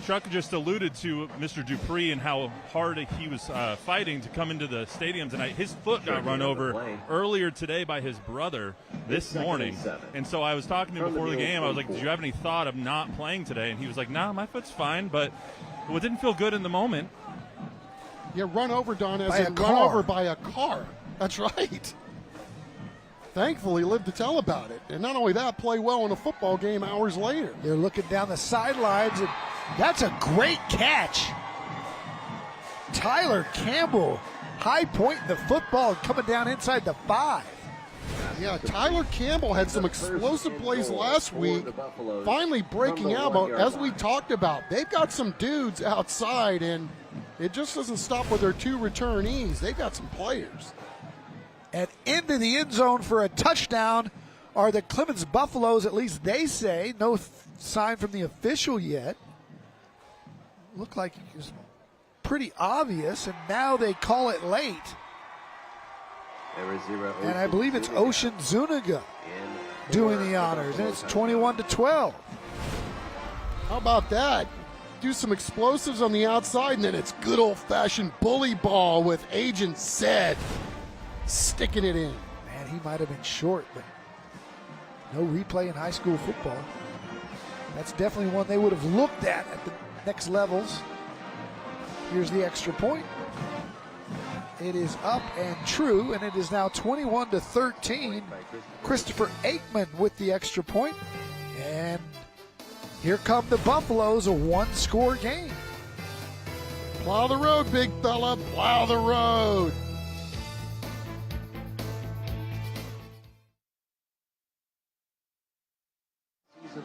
Chuck just alluded to Mr. Dupree and how hard he was fighting to come into the stadium tonight. His foot got run over earlier today by his brother this morning. And so I was talking to him before the game. I was like, did you have any thought of not playing today? And he was like, nah, my foot's fine. But it didn't feel good in the moment. Yeah, run over, Don, as in run over by a car. That's right. Thankfully, lived to tell about it. And not only that, play well in a football game hours later. They're looking down the sidelines, and that's a great catch. Tyler Campbell, high point in the football, coming down inside the 5. Yeah, Tyler Campbell had some explosive plays last week, finally breaking out. But as we talked about, they've got some dudes outside, and it just doesn't stop with their 2 returnees. They've got some players. And into the end zone for a touchdown are the Clemens Buffaloes, at least they say. No sign from the official yet. Looked like it was pretty obvious, and now they call it late. And I believe it's Ocean Zuniga doing the honors, and it's 21-12. How about that? Do some explosives on the outside, and then it's good old-fashioned bully ball with Agent Zed sticking it in. Man, he might have been short, but no replay in high school football. That's definitely one they would have looked at the next levels. Here's the extra point. It is up and true, and it is now 21-13. Christopher Aikman with the extra point. And here come the Buffaloes, a 1-score game. Plow the road, big fella, plow the road.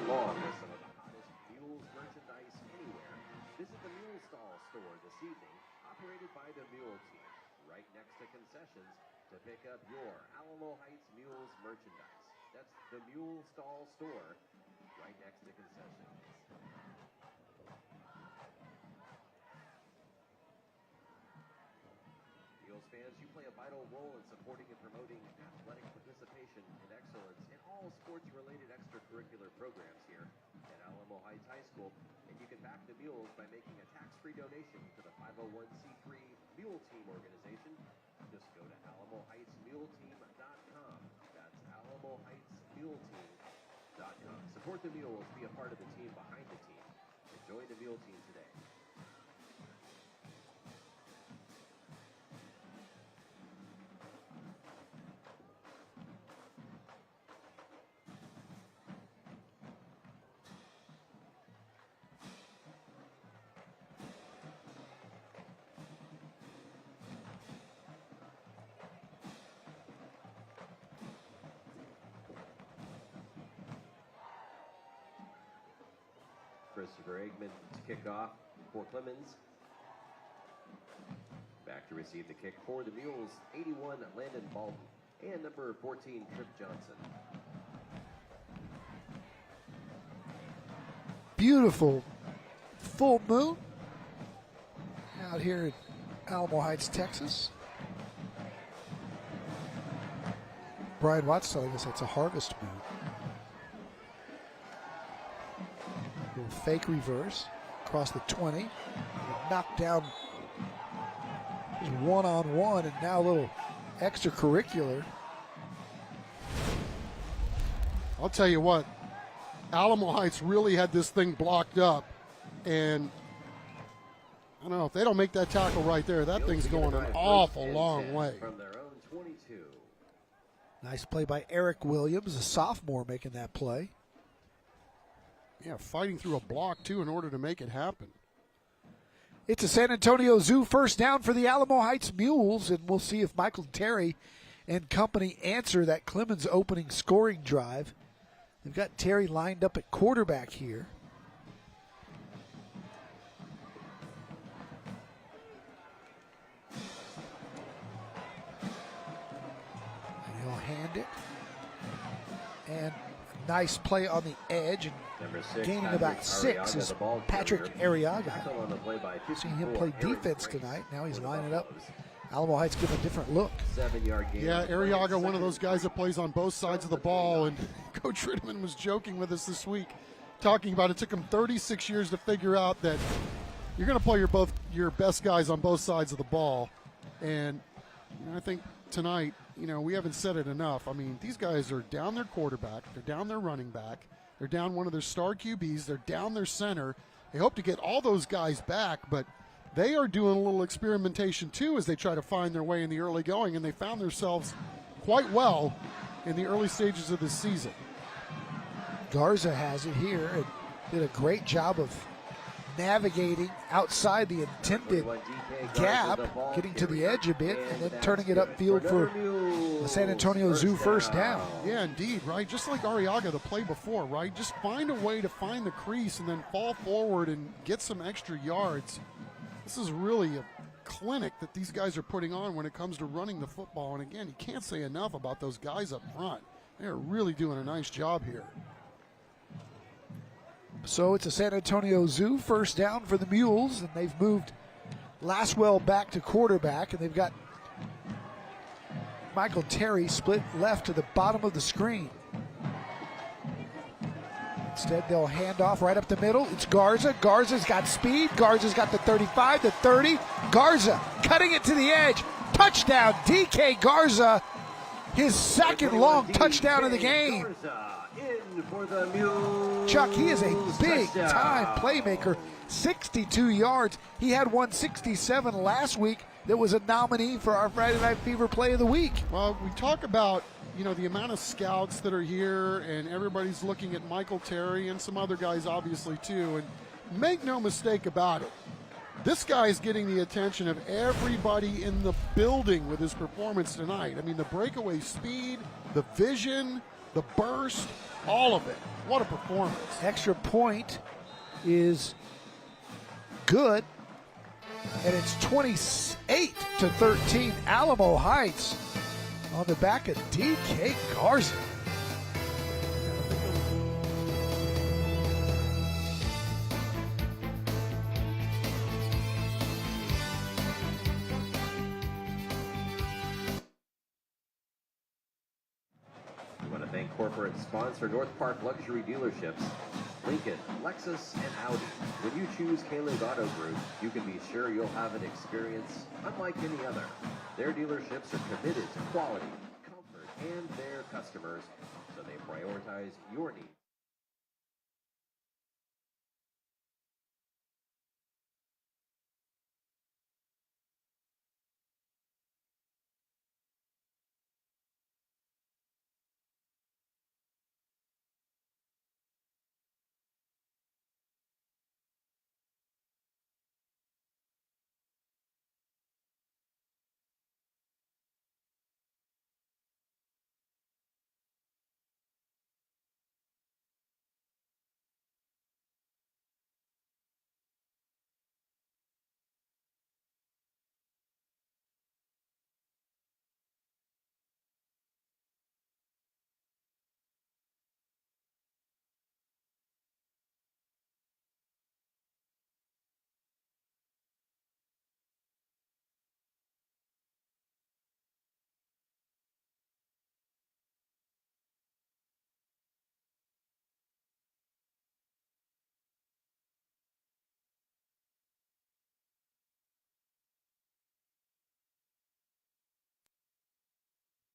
Long with some of the hottest Mules merchandise anywhere. Visit the Mule Stall store this evening, operated by the Mule Team, right next to concessions, to pick up your Alamo Heights Mules merchandise. That's the Mule Stall store, right next to concessions. Mules fans, you play a vital role in supporting and promoting athletic participation and excellence in all sports-related extracurricular programs here at Alamo Heights High School, and you can back the Mules by making a tax-free donation to the 501c3 Mule Team organization. Just go to alamoheightsmuleteam.com. That's alamoheightsmuleteam.com. Support the Mules, be a part of the team behind the team, and join the Mule Team today. Christopher Aikman to kick off for Clemens. Back to receive the kick for the Mules, 81, Landon Baldwin, and number 14, Trip Johnson. Beautiful full moon out here in Alamo Heights, Texas. Brian Watts telling us it's a harvest moon. Little fake reverse across the 20. Knocked down just one-on-one, and now a little extracurricular. I'll tell you what, Alamo Heights really had this thing blocked up, and I don't know, if they don't make that tackle right there, that thing's going an awful long way. From their own 22. Nice play by Eric Williams, a sophomore, making that play. Yeah, fighting through a block, too, in order to make it happen. It's a San Antonio Zoo first down for the Alamo Heights Mules, and we'll see if Michael Terry and company answer that Clemens opening scoring drive. They've got Terry lined up at quarterback here. And he'll hand it. And a nice play on the edge, and gaining about 6 is Patrick Arriaga. Seeing him play defense tonight. Now he's lining up. Alamo Heights give him a different look. 7-yard gain. Yeah, Arriaga, one of those guys that plays on both sides of the ball, and Coach Ritterman was joking with us this week, talking about it took him 36 years to figure out that you're going to play your best guys on both sides of the ball. And I think tonight, we haven't said it enough. I mean, these guys are down their quarterback, they're down their running back, they're down one of their star QBs, they're down their center. They hope to get all those guys back, but they are doing a little experimentation too as they try to find their way in the early going, and they found themselves quite well in the early stages of this season. Garza has it here and did a great job of navigating outside the intended gap, getting to the edge a bit, and then turning it upfield for the San Antonio Zoo first down. Yeah, indeed, right? Just like Arriaga the play before, right? Just find a way to find the crease and then fall forward and get some extra yards. This is really a clinic that these guys are putting on when it comes to running the football. And again, you can't say enough about those guys up front. They're really doing a nice job here. So it's a San Antonio Zoo first down for the Mules, and they've moved Laswell back to quarterback, and they've got Michael Terry split left to the bottom of the screen. Instead, they'll hand off right up the middle. It's Garza. Garza's got speed. Garza's got the 35, the 30. Garza cutting it to the edge. Touchdown, DK Garza. His second long touchdown of the game. Chuck, he is a big-time playmaker. 62 yards. He had 167 last week that was a nominee for our Friday Night Fever Play of the Week. Well, we talk about, the amount of scouts that are here, and everybody's looking at Michael Terry and some other guys obviously too, and make no mistake about it, this guy is getting the attention of everybody in the building with his performance tonight. I mean, the breakaway speed, the vision, the burst, all of it. What a performance. Extra point is good, and it's 28-13, Alamo Heights on the back of DK Garza. We want to thank corporate sponsor North Park Luxury Dealerships, Lincoln, Lexus, and Audi. When you choose Kaling Auto Group, you can be sure you'll have an experience unlike any other. Their dealerships are committed to quality, comfort, and their customers, so they prioritize your needs.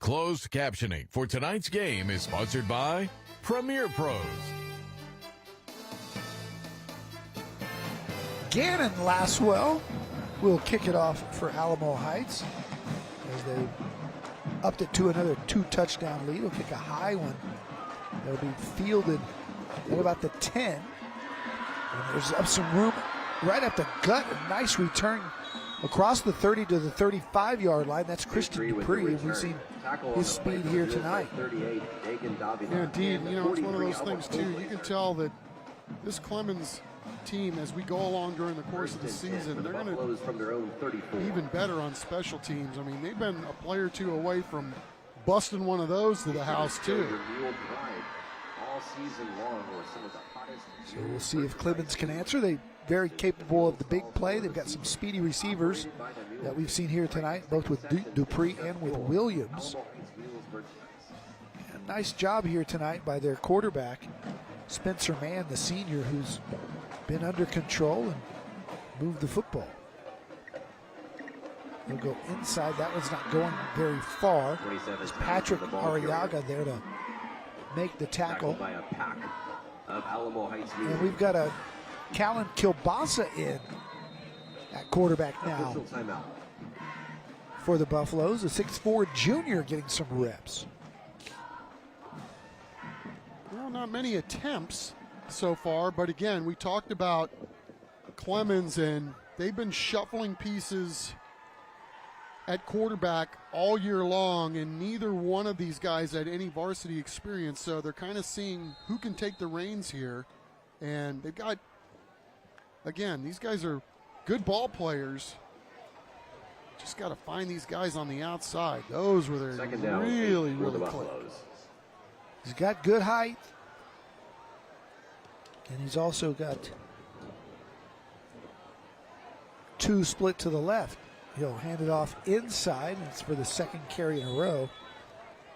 Closed captioning for tonight's game is sponsored by Premier Pros. Gannon Laswell will kick it off for Alamo Heights as they upped it to another 2-touchdown lead. He'll kick a high one. That'll be fielded at about the 10. And there's up some room right up the gut. A nice return across the 30 to the 35-yard line. That's Christian Dupree, and we've seen his speed here tonight. Yeah, indeed. It's one of those things, too. You can tell that this Clemens team, as we go along during the course of the season, they're going to be even better on special teams. I mean, they've been a play or two away from busting one of those to the house, too. So we'll see if Clemens can answer. They're very capable of the big play. They've got some speedy receivers that we've seen here tonight, both with Dupree and with Williams. And nice job here tonight by their quarterback Spencer Mann, the senior, who's been under control and moved the football. He'll go inside. That one's not going very far. It's Patrick Arriaga there to make the tackle. By a pack of Alamo Heights. And we've got a Callan Kilbasa in at quarterback now for the Buffaloes. A 6'4" junior getting some reps. Well, not many attempts so far, but again, we talked about Clemens, and they've been shuffling pieces at quarterback all year long, and neither one of these guys had any varsity experience, so they're kind of seeing who can take the reins here. And they've got, again, these guys are good ball players. Just got to find these guys on the outside. Those were their really close. He's got good height, and he's also got two split to the left. He'll hand it off inside, and it's for the second carry in a row.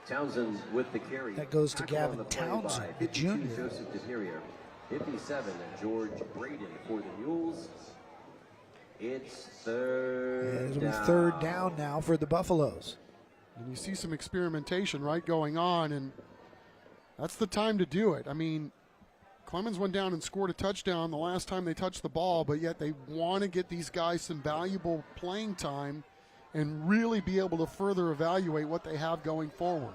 Townsend with the carry. That goes to Gavin Townsend, the junior. Joseph DePerrier, 57, and George Braden for the Mules. It's third down. It'll be third down now for the Buffaloes. And you see some experimentation, right, going on, and that's the time to do it. I mean, Clemens went down and scored a touchdown the last time they touched the ball, but yet they want to get these guys some valuable playing time and really be able to further evaluate what they have going forward.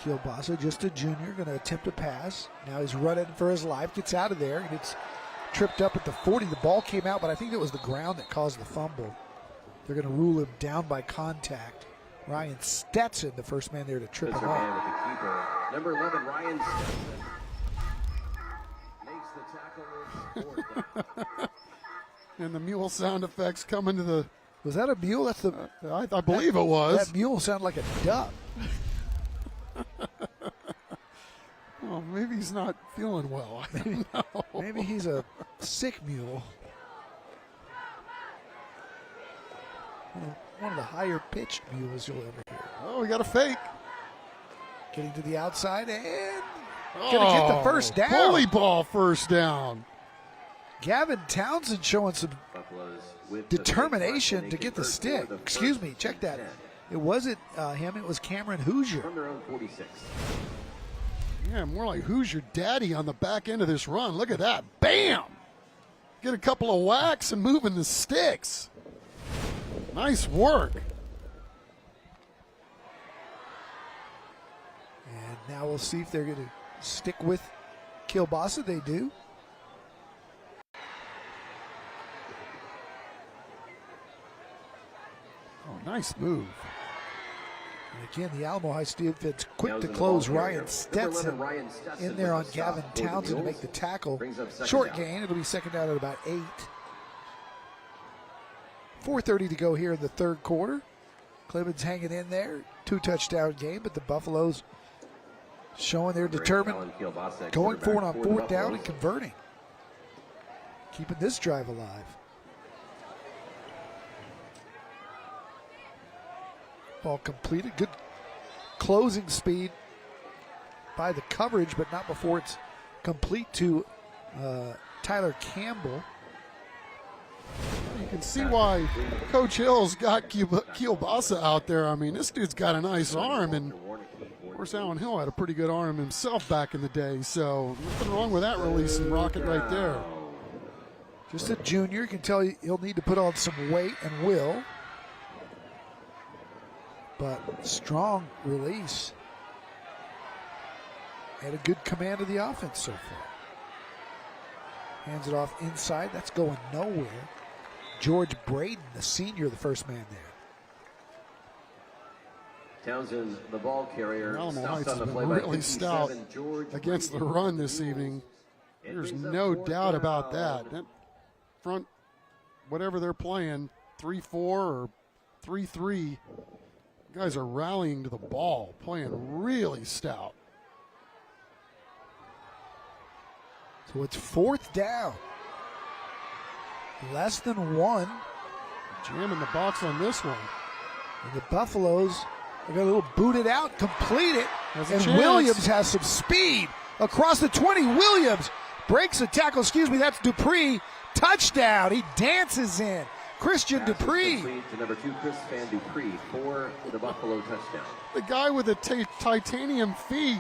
Kilbasa, just a junior, going to attempt a pass. Now he's running for his life, gets out of there, and gets tripped up at the 40. The ball came out, but I think it was the ground that caused the fumble. They're going to rule him down by contact. Ryan Stetson, the first man there to trip him up. Number 11, Ryan Stetson makes the tackle. And the mule sound effects coming to the... Was that a mule? That's the. I believe it was. That mule sounded like a duck. Oh, maybe he's not feeling well. I don't know. Maybe he's a sick mule. One of the higher pitched mules you'll ever hear. Oh, we got a fake. Getting to the outside and gonna get the first down. Bully ball first down. Gavin Townsend showing some determination to get the stick. Excuse me, check that. It wasn't him, it was Cameron Hoosier. From their own 46. Yeah, more like Hoosier daddy on the back end of this run. Look at that. Bam! Get a couple of whacks and moving the sticks. Nice work. And now we'll see if they're going to stick with Kilbasa. They do. Oh, nice move. And again, the Alamo Heights defense quick to close. Ryan Stetson in there on Gavin Townsend to make the tackle. Short gain. It'll be second down at about 8. 4:30 to go here in the third quarter. Clemens hanging in there. 2-touchdown game, but the Buffaloes showing they're determined, going forward on fourth down and converting. Keeping this drive alive. Ball completed. Good closing speed by the coverage, but not before it's complete to Tyler Campbell. You can see why Coach Hill's got Kilbasa out there. I mean, this dude's got a nice arm, and of course Alan Hill had a pretty good arm himself back in the day, so nothing wrong with that release and rocket right there. Just a junior. You can tell he'll need to put on some weight and will. But strong release. And a good command of the offense so far. Hands it off inside. That's going nowhere. George Braden, the senior, the first man there. Townsend, the ball carrier. Alamo Heights has been really stout against the run this evening. There's no doubt about that. That front, whatever they're playing, 3-4 or 3-3, guys are rallying to the ball, playing really stout. So it's fourth down. Less than 1. Jamming the box on this one. And the Buffaloes are going to booted out, complete it. Has a And chance. Williams has some speed across the 20. Williams breaks a tackle. Excuse me, that's Dupree. Touchdown. He dances in. Christian Dupree. To number 2, Chris Van Dupree for the Buffalo touchdown. The guy with the titanium feet.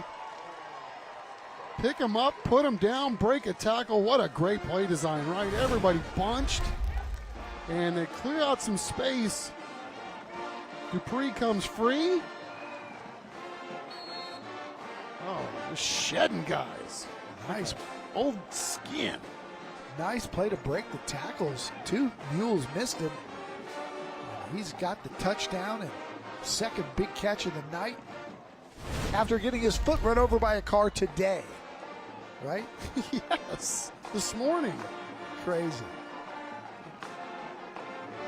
Pick him up, put him down, break a tackle. What a great play design, right? Everybody bunched, and they clear out some space. Dupree comes free. Oh, just shedding guys. Nice. Old skin. Nice play to break the tackles. 2 Mules missed him. He's got the touchdown and second big catch of the night after getting his foot run over by a car today. Right? Yes, this morning. Crazy.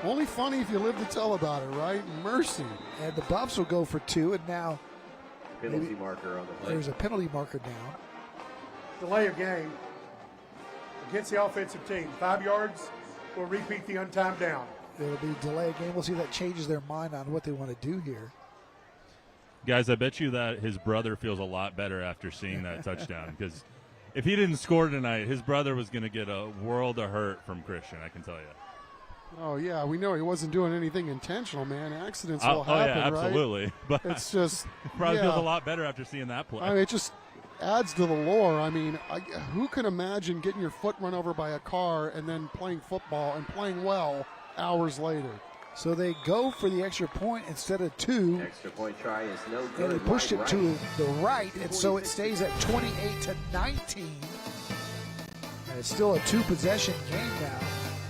Only funny if you live to tell about it, right? Mercy. And the Buffs will go for 2, and now Penalty marker on the play. there's a penalty marker down. Delay of game against the offensive team. 5 yards will repeat the untimed down. It'll be delay of game. We'll see if that changes their mind on what they want to do here. Guys, I bet you that his brother feels a lot better after seeing that touchdown, because if he didn't score tonight, his brother was going to get a world of hurt from Christian, I can tell you. Oh, yeah, we know he wasn't doing anything intentional, man. Accidents will happen, yeah, absolutely. right? But It's just, probably yeah. feels a lot better after seeing that play. I mean, it just adds to the lore. I mean, who could imagine getting your foot run over by a car and then playing football and playing well hours later? So they go for the extra point instead of 2. Extra point try is no good. And they pushed it Wide to right. the right, and so it stays at 28-19. And it's still a 2-possession game now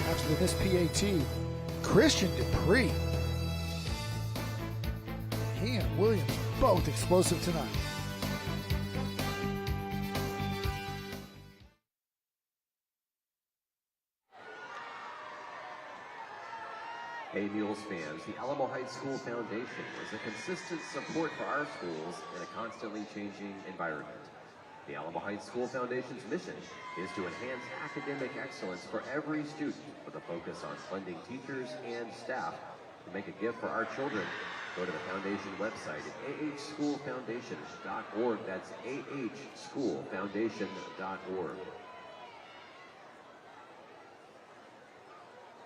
after the missed PAT. Christian Dupree. He and Williams both explosive tonight. Hey Mules fans, the Alamo Heights School Foundation is a consistent support for our schools in a constantly changing environment. The Alamo Heights School Foundation's mission is to enhance academic excellence for every student with a focus on funding teachers and staff. To make a gift for our children, go to the foundation website at ahschoolfoundation.org. That's ahschoolfoundation.org.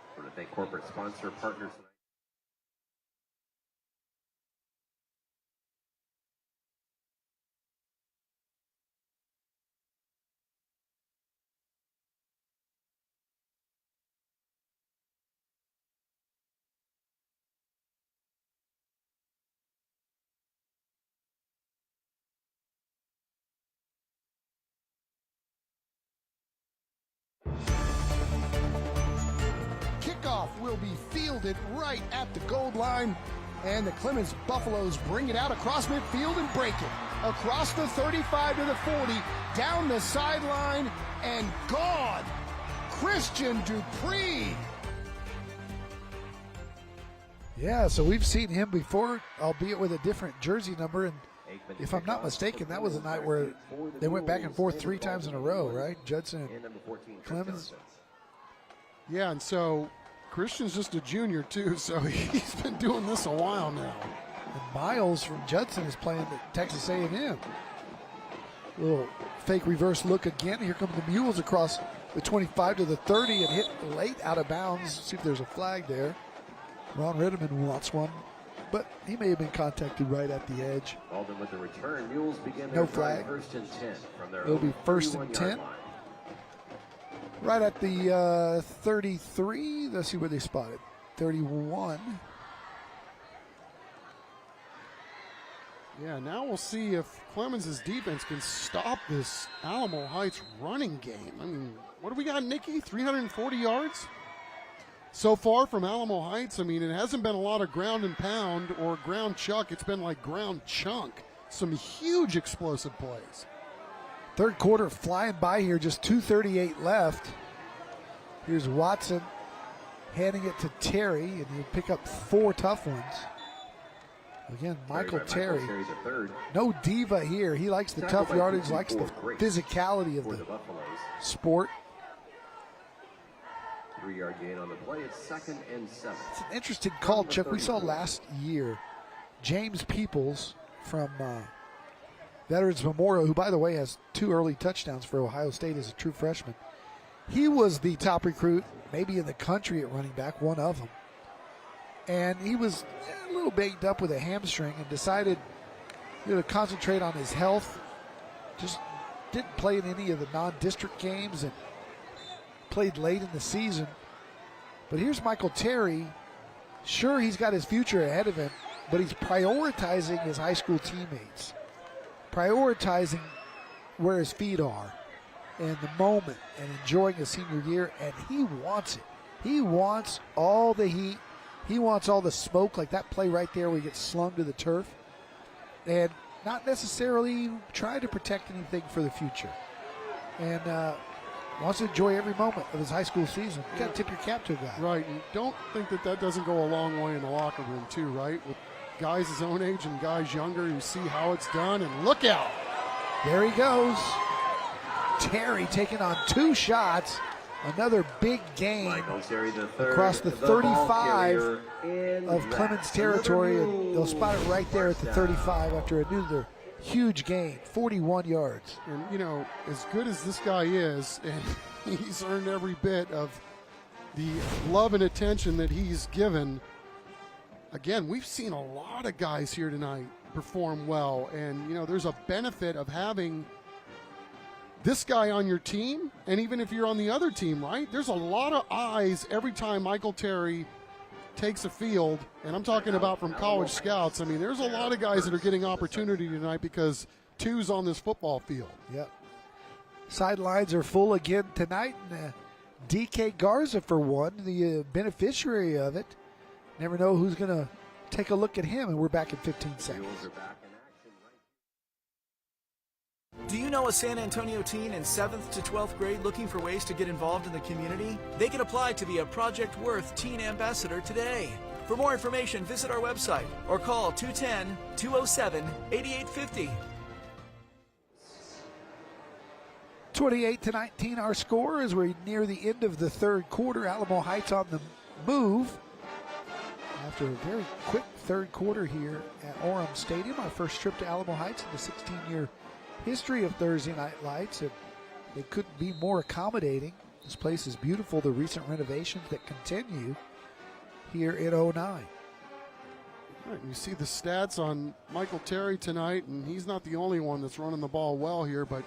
I want to thank corporate sponsor partners. Kickoff will be fielded right at the goal line, and the Clemens Buffaloes bring it out across midfield and break it. Across the 35 to the 40, down the sideline, and gone. Christian Dupree. Yeah, so we've seen him before, albeit with a different jersey number. And if I'm not mistaken, that was a night where they went back and forth 3 times in a row, right? Judson and Clemens. Yeah, and so Christian's just a junior, too, so he's been doing this a while now. And Miles from Judson is playing at Texas A&M. Little fake reverse look again. Here come the Mules across the 25 to the 30 and hit late out of bounds. See if there's a flag there. Ron Ritterman wants one, but he may have been contacted right at the edge. Alden with the return. Mules begin No their flag. first and 10 from their It'll be own first and 31-yard 10. line. Right at the 33. Let's see where they spotted. 31. Yeah, now we'll see if Clemens' defense can stop this Alamo Heights running game. I mean, what do we got, Nikki? 340 yards? So far from Alamo Heights, I mean, it hasn't been a lot of ground and pound or ground chuck. It's been like ground chunk. Some huge explosive plays. Third quarter flying by here, just 2:38 left. Here's Watson handing it to Terry, and he'll pick up 4 tough ones. Again, Michael Terry. Terry's a third. No diva here. He likes the Tackled tough by yardage, 2-4 likes the Grace physicality of for the the Buffaloes. sport. 3-yard gain on the play. It's 2nd and 7. It's an interesting call, Chuck. We saw last year James Peoples from Veterans Memorial, who, by the way, has 2 early touchdowns for Ohio State as a true freshman. He was the top recruit, maybe in the country at running back, one of them. And he was a little banged up with a hamstring and decided to concentrate on his health. Just didn't play in any of the non-district games and played late in the season. But here's Michael Terry. Sure, he's got his future ahead of him, but he's prioritizing his high school teammates, prioritizing where his feet are and the moment and enjoying his senior year, and he wants it. He wants all the heat. He wants all the smoke, like that play right there where he gets slung to the turf, and not necessarily try to protect anything for the future. And wants to enjoy every moment of his high school season. You got to tip your cap to a guy. Right. And don't think that doesn't go a long way in the locker room, too, right? With guys his own age and guys younger who see how it's done, and look out. There he goes. Terry taking on 2 shots. Another big gain across the 35 of Clemens territory. And they'll spot it right there at the 35 after another huge gain, 41 yards. And, you know, as good as this guy is, and he's earned every bit of the love and attention that he's given, again, we've seen a lot of guys here tonight perform well. And, you know, there's a benefit of having this guy on your team, and even if you're on the other team, right? There's a lot of eyes every time Michael Terry takes a field, and I'm talking about from college scouts. I mean, there's a lot of guys that are getting opportunity tonight because 2's on this football field. Yep. Sidelines are full again tonight, and DK Garza, for one, the beneficiary of it. Never know who's going to take a look at him, and we're back in 15 seconds. Do you know a San Antonio teen in 7th to 12th grade looking for ways to get involved in the community? They can apply to be a Project Worth Teen Ambassador today. For more information, visit our website or call 210-207-8850. 28-19 our score as we're near the end of the 3rd quarter. Alamo Heights on the move after a very quick 3rd quarter here at Orem Stadium. Our first trip to Alamo Heights in the 16-year history of Thursday Night Lights, and they couldn't be more accommodating. This place is beautiful. The recent renovations that continue here in 09. Right, you see the stats on Michael Terry tonight, and he's not the only one that's running the ball well here. But,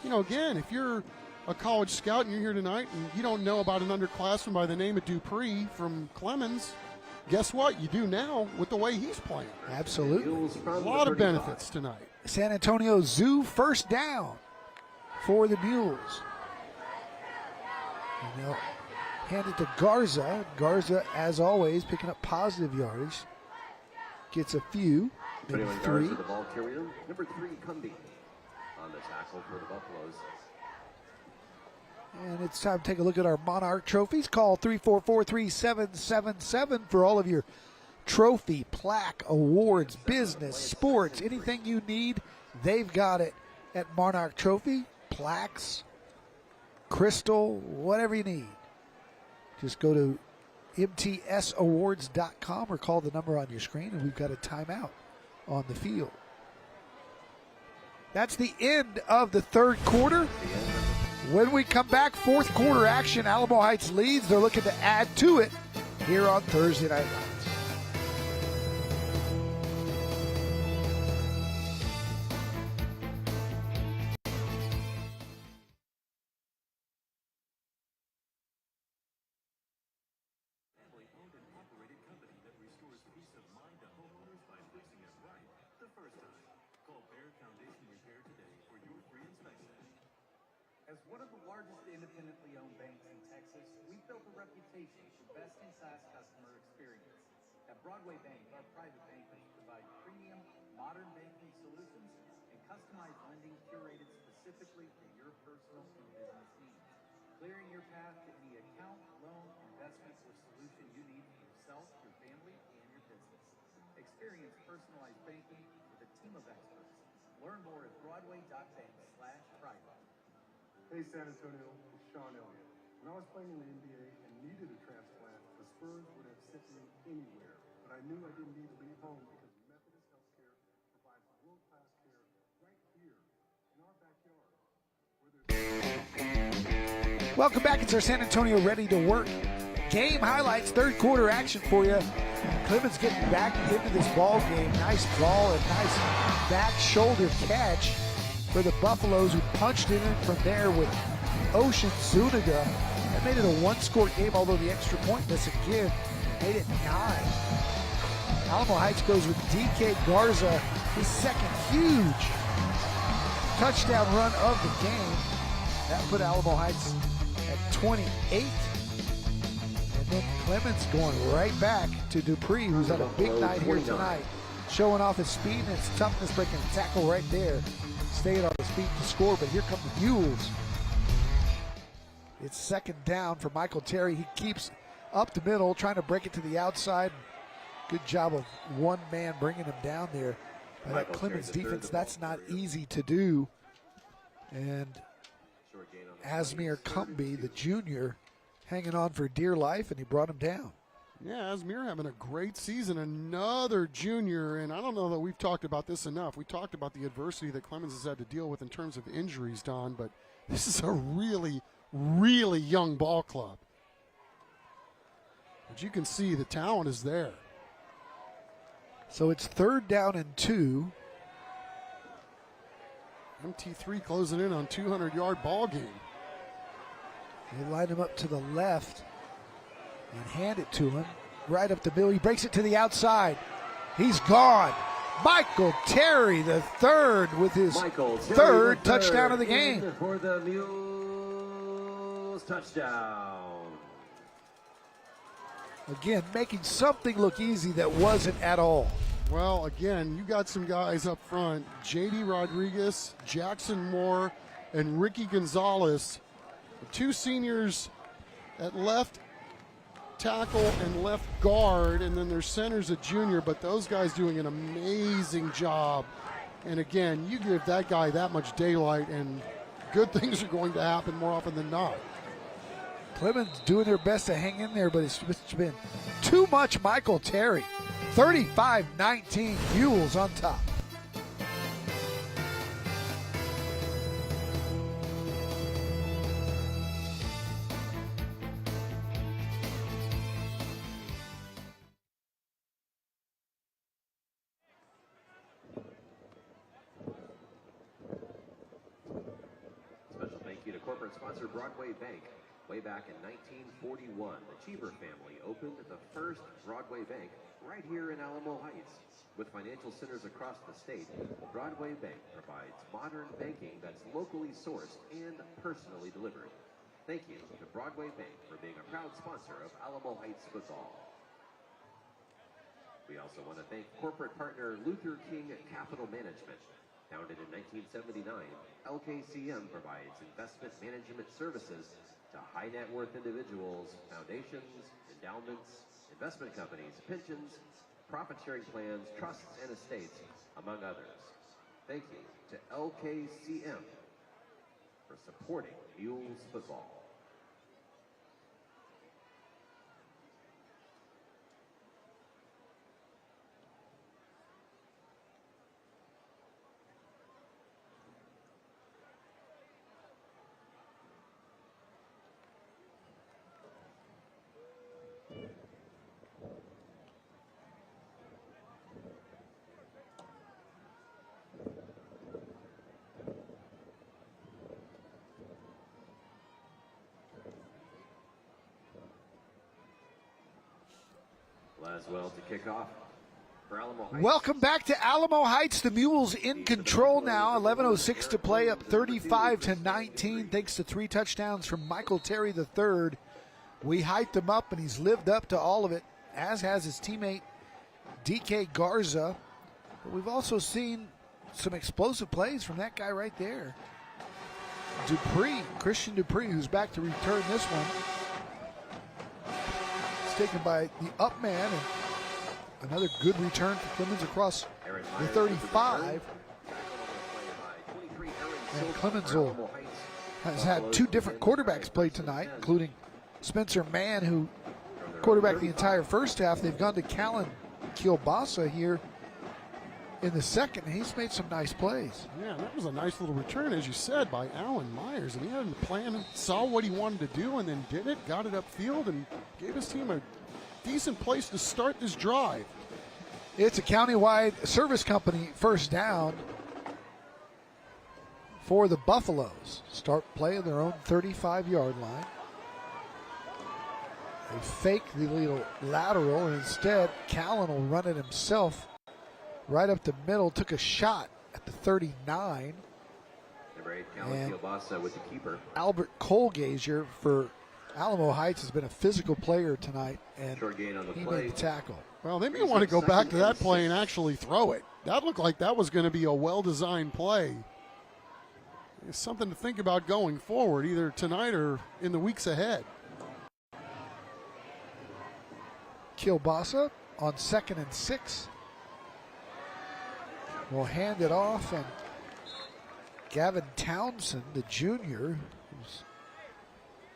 you know, again, if you're a college scout and you're here tonight and you don't know about an underclassman by the name of Dupree from Clemens, guess what? You do now with the way he's playing. Absolutely. A lot of benefits tonight. San Antonio Zoo first down for the Mules. And they'll hand it to Garza. Garza, as always, picking up positive yardage. Gets a few, maybe 3. The ball carrier, number 3, Cundy, on the tackle for the Buffaloes. And it's time to take a look at our Monarch trophies. Call 344-3777 for all of your trophy, plaque, awards, business, sports, anything you need, they've got it at Monarch Trophy. Plaques, crystal, whatever you need. Just go to mtsawards.com or call the number on your screen, and we've got a timeout on the field. That's the end of the 3rd quarter. When we come back, 4th quarter action. Alamo Heights leads. They're looking to add to it here on Thursday Night Lights. As one of the largest independently owned banks in Texas, we've built a reputation for best-in-class customer experience. At Broadway Bank, our private bankers provide premium, modern banking solutions and customized lending curated specifically for your personal and business needs, clearing your path to any account, loan, investment, or solution you need for yourself, your family, and your business. Experience personalized banking with a team of experts. Learn more at broadway.bank/private. Hey, San Antonio, it's Sean Elliott. When I was playing in the NBA and needed a transplant, the Spurs would have sent me anywhere. But I knew I didn't need to leave home because Methodist Healthcare provides world-class care right here Welcome back. It's our San Antonio Ready to Work game highlights, third quarter action for you. Clemens getting back into this ball game. Nice ball and nice back shoulder catch for the Buffaloes, who punched in it from there with Ocean Zuniga. That made it a one-score game, although the extra point miss again made it 9. Alamo Heights goes with DK Garza, his second huge touchdown run of the game. That put Alamo Heights at 28. And then Clemens going right back to Dupree, who's had a big night here tonight, showing off his speed and his toughness, breaking a tackle right there, staying on his feet to score. But here come the Mules. It's second down for Michael Terry. He keeps up the middle, trying to break it to the outside. Good job of one man bringing him down there. By that Clemens defense, that's not easy to do. And Asmir Cumby, the junior, hanging on for dear life, and he brought him down. Yeah, Asmir having a great season. Another junior, and I don't know that we've talked about this enough. We talked about the adversity that Clemens has had to deal with in terms of injuries, Don, but this is a really, really young ball club. But you can see the talent is there. So it's third down and 2. MT3 closing in on 200-yard ball game. They line him up to the left and hand it to him. Right up the middle. He breaks it to the outside. He's gone. Michael Terry, the third, with his third touchdown of the game. For the Mules, touchdown. Again, making something look easy that wasn't at all. Well, again, you got some guys up front. J.D. Rodriguez, Jackson Moore, and Ricky Gonzalez. The two seniors at left tackle and left guard, and then their center's a junior, but those guys doing an amazing job. And again, you give that guy that much daylight, and good things are going to happen more often than not. Clemens doing their best to hang in there, but it's been too much Michael Terry. 35-19, Mules on top. Special thank you to corporate sponsor Broadway Bank. Way back in 1941, the Cheever family opened the first Broadway Bank right here in Alamo Heights. With financial centers across the state, Broadway Bank provides modern banking that's locally sourced and personally delivered. Thank you to Broadway Bank for being a proud sponsor of Alamo Heights football. We also want to thank corporate partner Luther King Capital Management. Founded in 1979, LKCM provides investment management services to high net worth individuals, foundations, endowments, investment companies, pensions, profit sharing plans, trusts, and estates, among others. Thank you to LKCM for supporting Mules football. Laswell to kick off for Alamo Heights. Welcome back to Alamo Heights. The Mules in control now. 11:06 to play, up 35-19, thanks to 3 touchdowns from Michael Terry III. We hyped him up, and he's lived up to all of it, as has his teammate DK Garza. But we've also seen some explosive plays from that guy right there. Dupree, Christian Dupree, who's back to return this one. Taken by the up man, and another good return for Clemens across the 35. And Clemens has had 2 different quarterbacks play tonight, including Spencer Mann, who quarterbacked the entire first half. They've gone to Callan Kielbasa here in the second, and he's made some nice plays. Yeah, that was a nice little return, as you said, by Alan Myers. And he had a plan, saw what he wanted to do, and then did it, got it upfield, and gave his team a decent place to start this drive. It's a countywide service company first down for the Buffaloes. Start playing their own 35-yard line. They fake the little lateral, and instead, Callan will run it himself right up the middle. Took a shot at the 39. Number 8, Callan Kielbasa with the keeper. Albert Colgazier for Alamo Heights has been a physical player tonight, and Short gain on the he play. made the tackle. Well, they may want to go back to that play and actually throw it. That looked like that was going to be a well-designed play. It's something to think about going forward, either tonight or in the weeks ahead. Kielbasa on 2nd and 6. Will hand it off, and Gavin Townsend, the junior, who's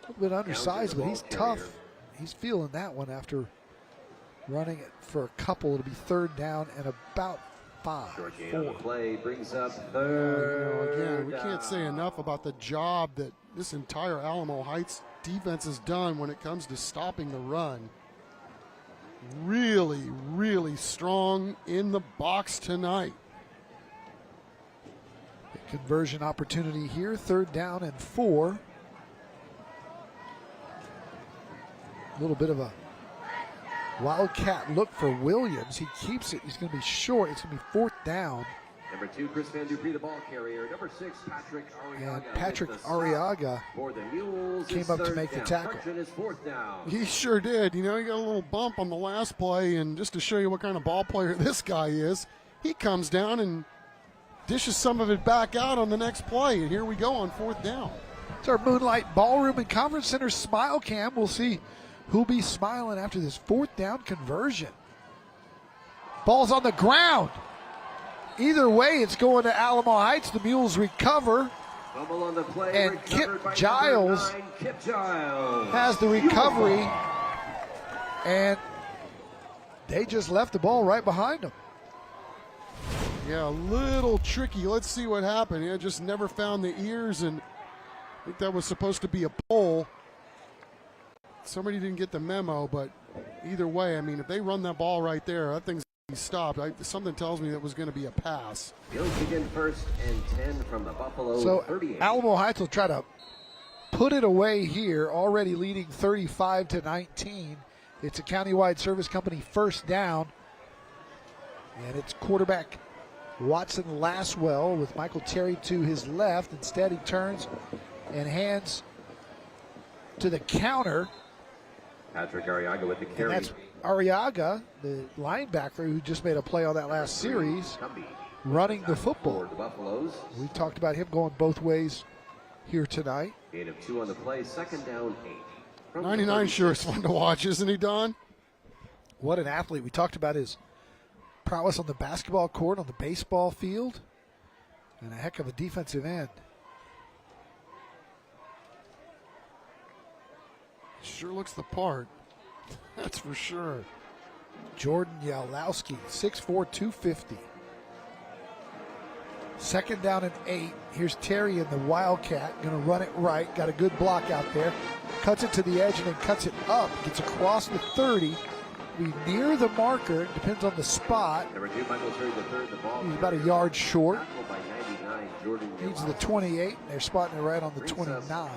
a little bit undersized, but he's tough. He's feeling that one after running it for a couple. It'll be 3rd down and about 5. Short gain on the play brings up 3rd. Again, we can't say enough about the job that this entire Alamo Heights defense has done when it comes to stopping the run. Really, really strong in the box tonight. Conversion opportunity here, 3rd down and 4. A little bit of a wildcat look for Williams. He keeps it. He's going to be short. It's going to be 4th down. Number 2, Chris Van Dupree, the ball carrier. Number 6, Patrick Arriaga. And Patrick Arriaga for the Mules came up to make the tackle. Is 4th down. He sure did. You know, he got a little bump on the last play, and just to show you what kind of ball player this guy is, he comes down and dishes some of it back out on the next play, and here we go on 4th down. It's our Moonlight Ballroom and Conference Center Smile Cam. We'll see who'll be smiling after this 4th down conversion. Ball's on the ground. Either way, it's going to Alamo Heights. The Mules recover. Fumble on the play, and Kip Giles, 9, Kip Giles has the recovery. And they just left the ball right behind them. Yeah, a little tricky. Let's see what happened. Yeah, just never found the ears, and I think that was supposed to be a pull. Somebody didn't get the memo, but either way, I mean, if they run that ball right there, that thing's going to be stopped. Something tells me that was going to be a pass. He'll begin 1st and 10 from the Buffalo So 38. Alamo Heights will try to put it away here, already leading 35-19. It's a countywide service company 1st down, and it's quarterback Watson Laswell with Michael Terry to his left. Instead, he turns and hands to the counter. Patrick Arriaga with the carry. And that's Arriaga, the linebacker who just made a play on that last series, running the football. The Buffaloes. We talked about him going both ways here tonight. Gain of 2 on the play, 2nd down 8. 99 sure is fun to watch, isn't he, Don? What an athlete. We talked about his prowess on the basketball court, on the baseball field, and a heck of a defensive end. Sure looks the part. That's for sure. Jordan Yalowski, 6'4", 250. 2nd down and 8. Here's Terry in the Wildcat. Going to run it right. Got a good block out there. Cuts it to the edge and then cuts it up. Gets across the 30. Be near the marker. Depends on the spot. Number 2, Michael Terry III, the ball. He's about a yard short. Tackled by 99, Jordan Needs the 28. They're spotting it right on the 29.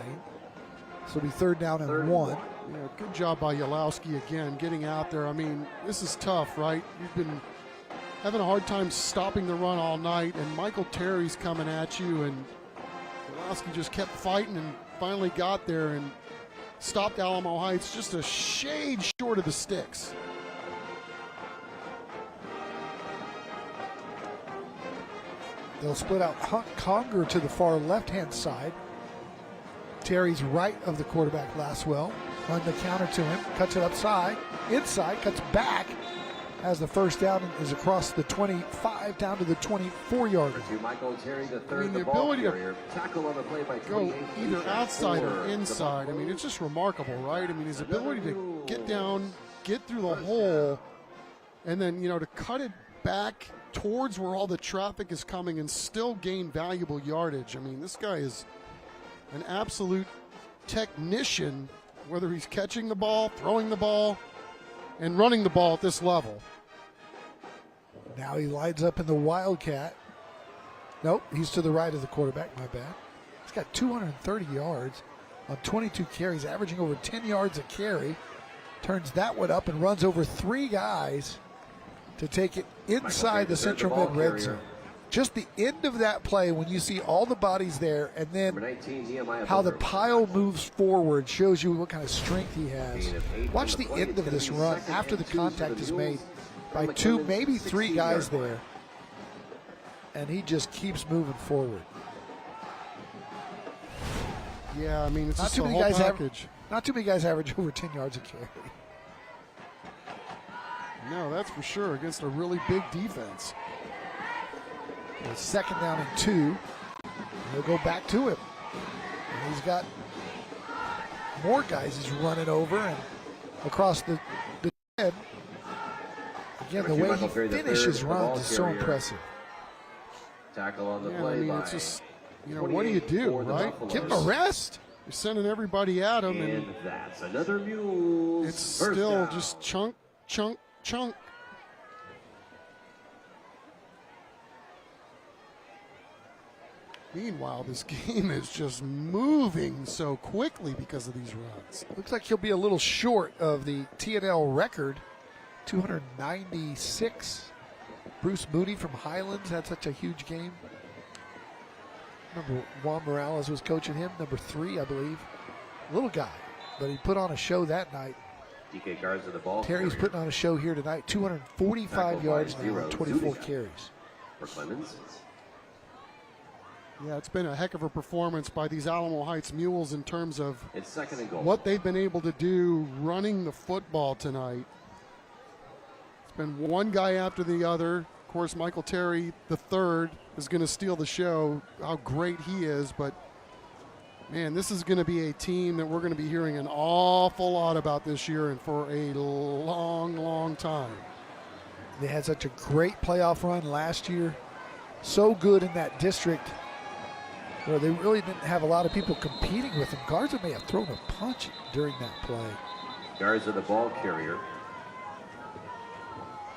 So it'll be 3rd down and 1. Yeah, good job by Yalowski again, getting out there. I mean, this is tough, right? You've been having a hard time stopping the run all night, and Michael Terry's coming at you, and Yalowski just kept fighting and finally got there and stopped Alamo Heights just a shade short of the sticks. They'll split out Hunt Conger to the far left-hand side. Terry's right of the quarterback, Laswell. Run the counter to him, cuts it upside, inside, cuts back. Has the 1st down and is across the 25 down to the 24-yard line. Michael Terry III, I mean, the the ball ability to carrier. Tackle on the play by go either outside or inside. I mean, it's just remarkable, right? I mean, his ability to get down, get through the hole, and then, you know, to cut it back towards where all the traffic is coming and still gain valuable yardage. I mean, this guy is an absolute technician, whether he's catching the ball, throwing the ball, and running the ball at this level. Now he lines up in the Wildcat. Nope, he's to the right of the quarterback, my bad. He's got 230 yards on 22 carries, averaging over 10 yards a carry. Turns that one up and runs over 3 guys to take it inside the Central Mid red zone. Just the end of that play, when you see all the bodies there, and then how the pile moves forward, shows you what kind of strength he has. Watch the end of this run after the contact is made by 2, maybe 3 guys there, and he just keeps moving forward. Yeah, I mean, it's not just too a many whole guys package. Not too many guys average over 10 yards a carry. No, that's for sure, against a really big defense. It's second down and 2. They'll go back to him. And he's got more guys he's running over and across the head. Again, the way he finishes runs is so impressive. Tackle on the Yeah, play I mean, by it's just, you know, what do you do, right? Give him a rest. You're sending everybody at him, And and that's another Mules. it's first still down. just chunk, chunk, chunk. Meanwhile, this game is just moving so quickly because of these runs. Looks like he'll be a little short of the TNL record, 296. Bruce Moody from Highlands had such a huge game. Remember, Juan Morales was coaching him, number 3, I believe. Little guy, but he put on a show that night. DK guards of the ball. Terry's putting on a show here tonight. 245 yards now on 24 carries. For Clemens. Yeah, it's been a heck of a performance by these Alamo Heights Mules in terms of It's second and goal. what they've been able to do running the football tonight. It's been one guy after the other. Of course, Michael Terry, the third, is going to steal the show, how great he is. But, man, this is going to be a team that we're going to be hearing an awful lot about this year and for a long, long time. They had such a great playoff run last year. So good in that district where they really didn't have a lot of people competing with them. Garza may have thrown a punch during that play. Guards of the ball carrier.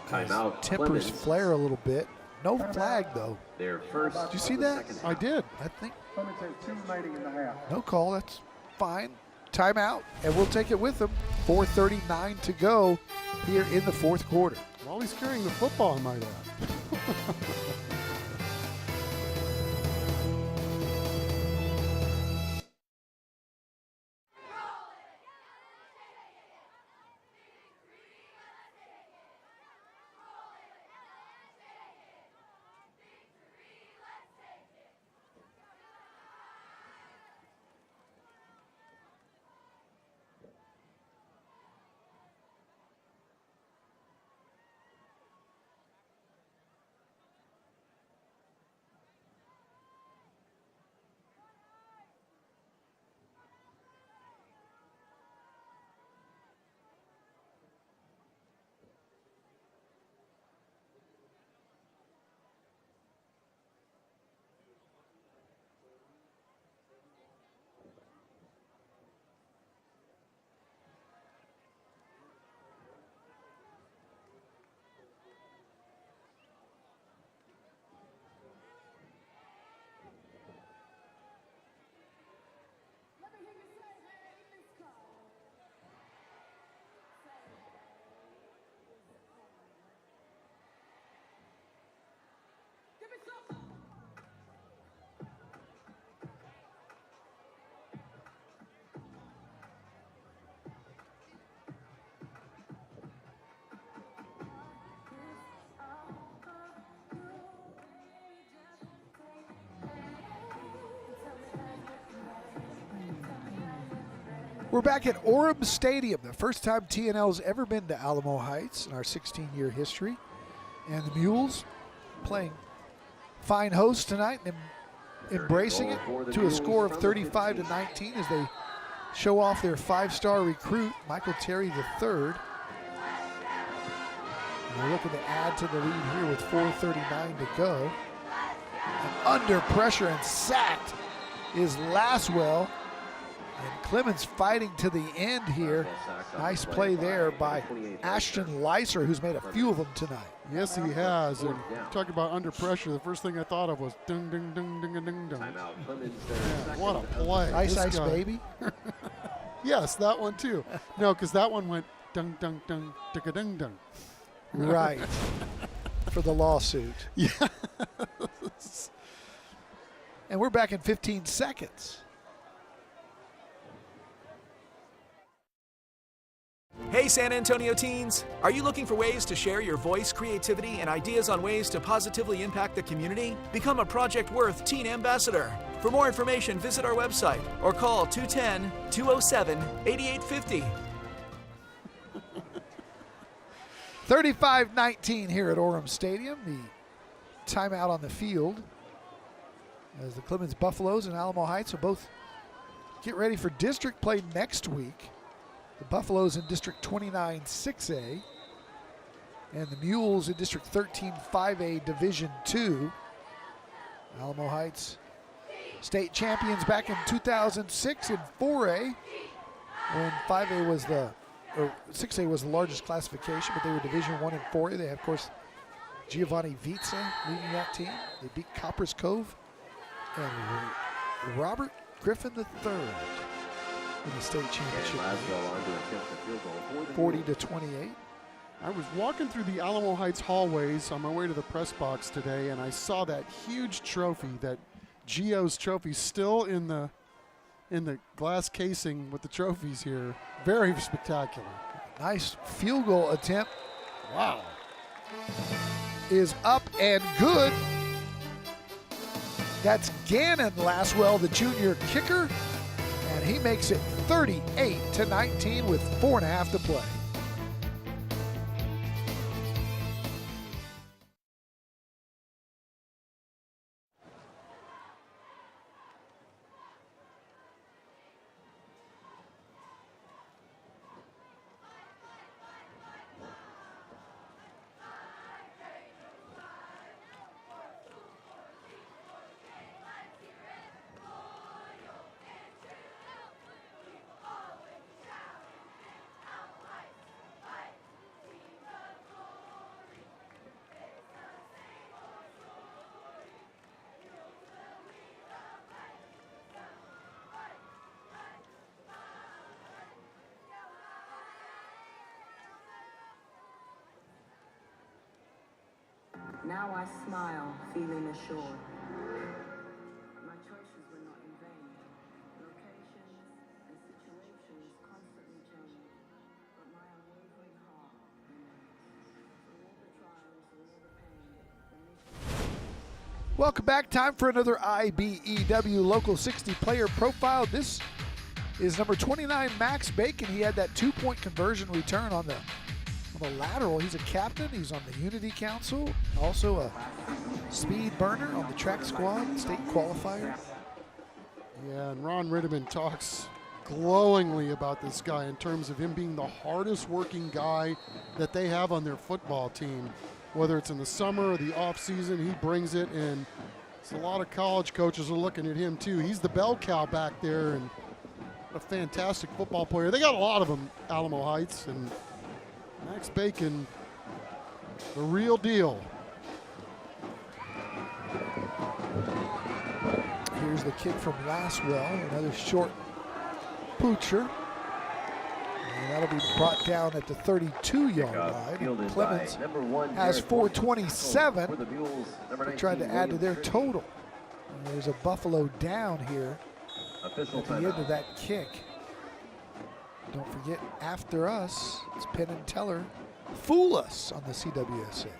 Timeout. Tempers Clemens. flare a little bit. No flag, though. Their first. Did you see of the that? second I half. did. I think Clemens had 2 remaining in the half. no call. That's fine. Timeout, and we'll take it with them. 4:39 to go here in the fourth quarter. While he's carrying the football, I might add. We're back at Orem Stadium, the first time TNL's ever been to Alamo Heights in our 16-year history. And the Mules playing fine hosts tonight and embracing it to a score of 35-19 as they show off their 5-star recruit, Michael Terry III. They're looking to add to the lead here with 4:39 to go. And under pressure and sacked is Laswell. And Clemens fighting to the end here. Nice play there by Ashton Leiser, who's made a few of them tonight. Yes, he has. And talking about under pressure, the first thing I thought of was ding, ding, ding, ding, ding, ding. Yeah, what a play. Ice Baby. Yes, that one too. No, because that one went dung, dung, dung, digga, dung, dung. Right. For the lawsuit. Yeah. And we're back in 15 seconds. Hey San Antonio teens! Are you looking for ways to share your voice, creativity, and ideas on ways to positively impact the community? Become a Project Worth Teen Ambassador. For more information, visit our website or call 210-207-8850. 35-19 here at Orem Stadium. The timeout on the field as the Clemens Buffaloes and Alamo Heights will both get ready for district play next week. The Buffaloes in District 29 6A and the Mules in District 13 5A Division 2. Alamo Heights state champions back in 2006 in 4A when 5A was or 6A was the largest classification, but they were Division 1 and 4A. They have, of course, Giovanni Vizza leading that team. They beat Coppers Cove and Robert Griffin III in the state championship. 40-28. I was walking through the Alamo Heights hallways on my way to the press box today, and I saw that huge trophy, that Gio's trophy, still in the glass casing with the trophies here. Very spectacular. Nice field goal attempt. Wow. Is up and good. That's Gannon Laswell, the junior kicker, and he makes it 38-19 with 4.5 to play. Now I smile, feeling assured. My choices were not in vain. Locations and situations constantly change, but my unwavering heart remains. Through all the trials, through all the pain, the mission. Welcome back. Time for another IBEW Local 60 player profile. This is number 29, Max Bacon. He had that 2-point conversion return on the lateral. He's a captain. He's on the Unity Council. Also a speed burner on the track squad, state qualifier. Yeah, and Ron Ritterman talks glowingly about this guy in terms of him being the hardest working guy that they have on their football team. Whether it's in the summer or the off season, he brings it, and it's a lot of college coaches are looking at him too. He's the bell cow back there, and a fantastic football player. They got a lot of them, Alamo Heights, and Max Bacon, the real deal. Here's the kick from Laswell, another short poocher. And that'll be brought down at the 32-yard line. Clemens has 427. They're trying to add to their total. And there's a Buffalo down here at the end of that kick. Don't forget, after us, it's Penn and Teller. Fool us on the CWSA.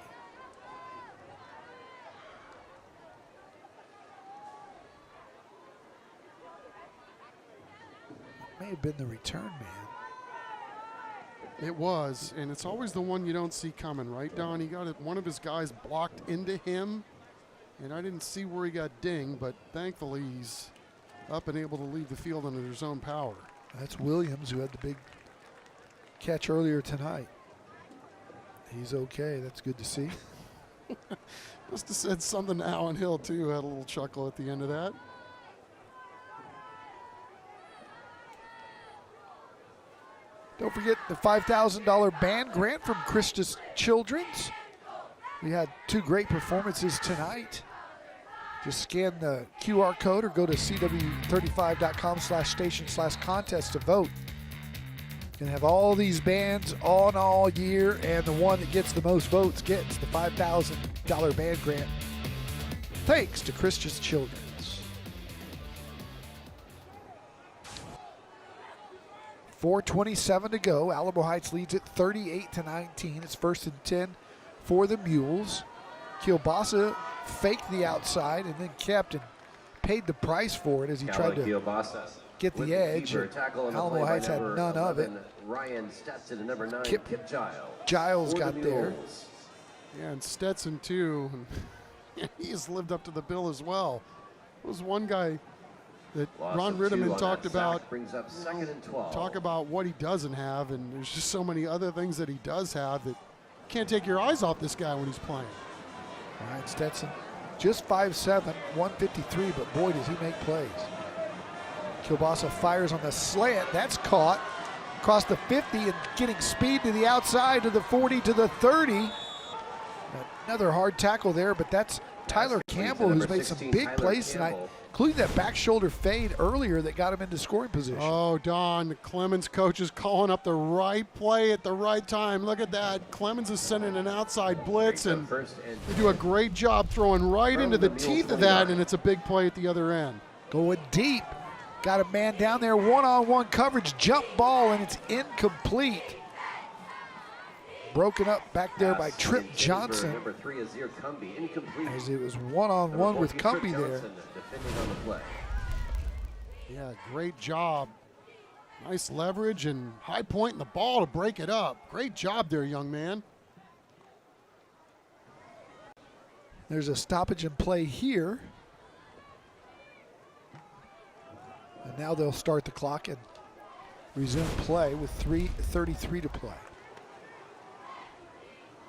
May have been the return man. It was, and it's always the one you don't see coming, right, Don? He got one of his guys blocked into him, and I didn't see where he got dinged, but thankfully he's up and able to leave the field under his own power. That's Williams, who had the big catch earlier tonight. He's okay. That's good to see. Must have said something to Alan Hill, too. Had a little chuckle at the end of that. Don't forget the $5,000 band grant from Christus Children's. We had 2 great performances tonight. Just scan the QR code or go to cw35.com/station/contest to vote. You can have all these bands on all year, and the one that gets the most votes gets the $5,000 band grant. Thanks to Christus Children's. 4:27 to go. Alamo Heights leads it 38-19. It's 1st and 10 for the Mules. Kielbasa faked the outside and then kept and paid the price for it as he tried to get the edge. Alamo Heights had none of it. Ryan Stetson and number 9, Kip Giles got there. Yeah, and Stetson, too. He's lived up to the bill as well. There was one guy that Ron Ritterman talked about. Brings up 2nd and 12. Talk about what he doesn't have, and there's just so many other things that he does have that you can't take your eyes off this guy when he's playing. Ryan Stetson, just 5'7", 153, but boy, does he make plays. Kielbasa fires on the slant. That's caught across the 50 and getting speed to the outside, to the 40, to the 30. Another hard tackle there, but that's Tyler Campbell, who's made some big plays tonight, including that back shoulder fade earlier that got him into scoring position. Oh, Don, the Clemens coach is calling up the right play at the right time. Look at that. Clemens is sending an outside blitz, and they do a great job throwing right into the teeth of that, and it's a big play at the other end. Going deep. Got a man down there, one-on-one coverage, jump ball, and it's incomplete. Broken up back there by Trip Johnson. Number 3 is incomplete. As it was one-on-one with Cumbie there. Yeah, great job. Nice leverage and high point in the ball to break it up. Great job there, young man. There's a stoppage in play here. And now they'll start the clock and resume play with 3:33 to play.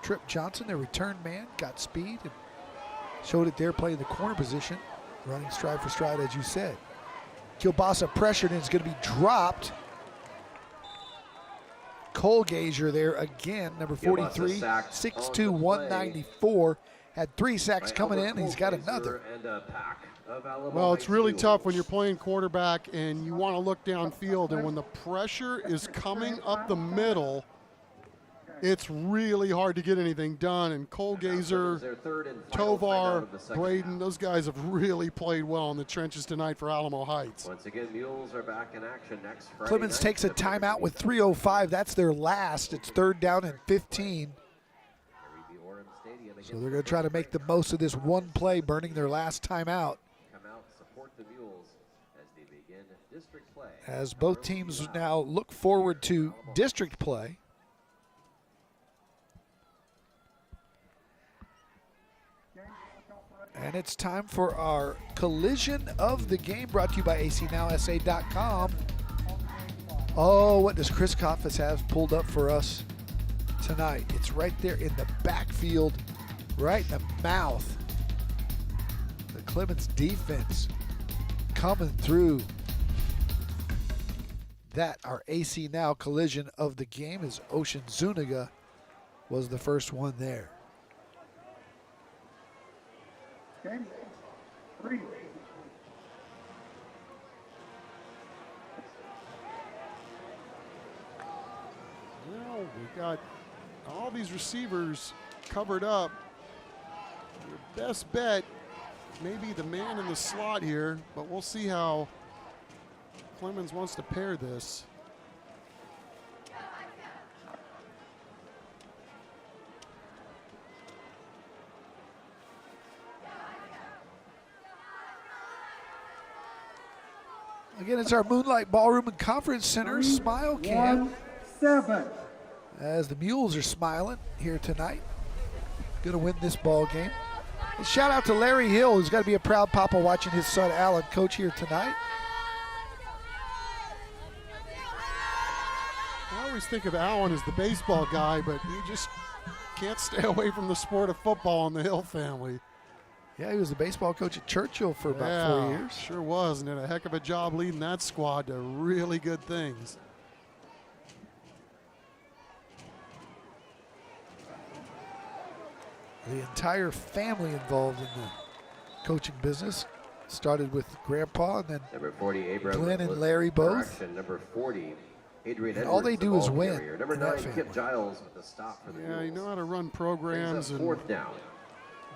Trip Johnson, their return man, got speed and showed it there playing the corner position, running stride for stride, as you said. Kielbasa pressured and is going to be dropped. Cole Gazier there again, number 43, 6'2", 194. Had 3 sacks coming in, and he's got another. Well, it's really tough when you're playing quarterback and you want to look downfield, and when the pressure is coming up the middle, it's really hard to get anything done. And Cole Gazier, Tovar, Braden, those guys have really played well in the trenches tonight for Alamo Heights. Once again, Mules are back in action next Friday. Clemens takes a timeout with 3:05. That's their last. It's 3rd down and 15. So they're going to try to make the most of this one play, burning their last timeout. Come out, support the Mules as they begin district play. As both teams now look forward to district play. And it's time for our collision of the game, brought to you by acnowsa.com. Oh, what does Chris Koffes have pulled up for us tonight? It's right there in the backfield, right in the mouth. The Clemens defense coming through. That, our AC Now collision of the game, is Ocean Zuniga was the first one there. Game 3. Well, we've got all these receivers covered up. Your best bet may be the man in the slot here, but we'll see how Clemens wants to pair this. Again, it's our Moonlight Ballroom and Conference Center Smile Cam. 7. As the Mules are smiling here tonight. Going to win this ball game. And shout out to Larry Hill, who's got to be a proud papa watching his son Alan coach here tonight. I always think of Alan as the baseball guy, but he just can't stay away from the sport of football in the Hill family. Yeah, he was the baseball coach at Churchill for about 4 years. Sure was, and did a heck of a job leading that squad to really good things. The entire family involved in the coaching business. Started with Grandpa, and then Number 40, Abraham Glenn and Larry both. Correction. Number 40, Adrian And Edwards, all they the do is ball win carrier. Number in that 9, family. Kip Giles with the stop for the Yeah, you Mules. know how to run Brings programs up and 4th down.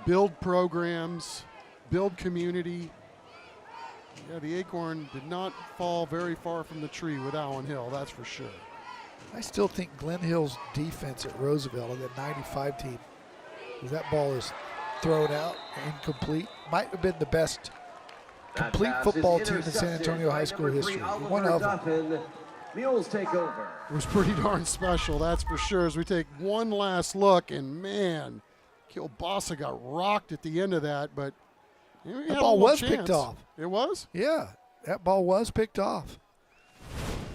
build programs, build community. Yeah, the acorn did not fall very far from the tree with Allen Hill, that's for sure. I still think Glenn Hill's defense at Roosevelt, that 95 team, that ball is thrown out, incomplete. Might have been the best complete That pass football is team in San intercepted Antonio by high school number 3, history. Oliver One of them. Duffin. Mules take over. It was pretty darn special, that's for sure. As we take one last look, and man, Kielbasa got rocked at the end of that, but he had That a ball little was chance. picked off. It was? Yeah, that ball was picked off.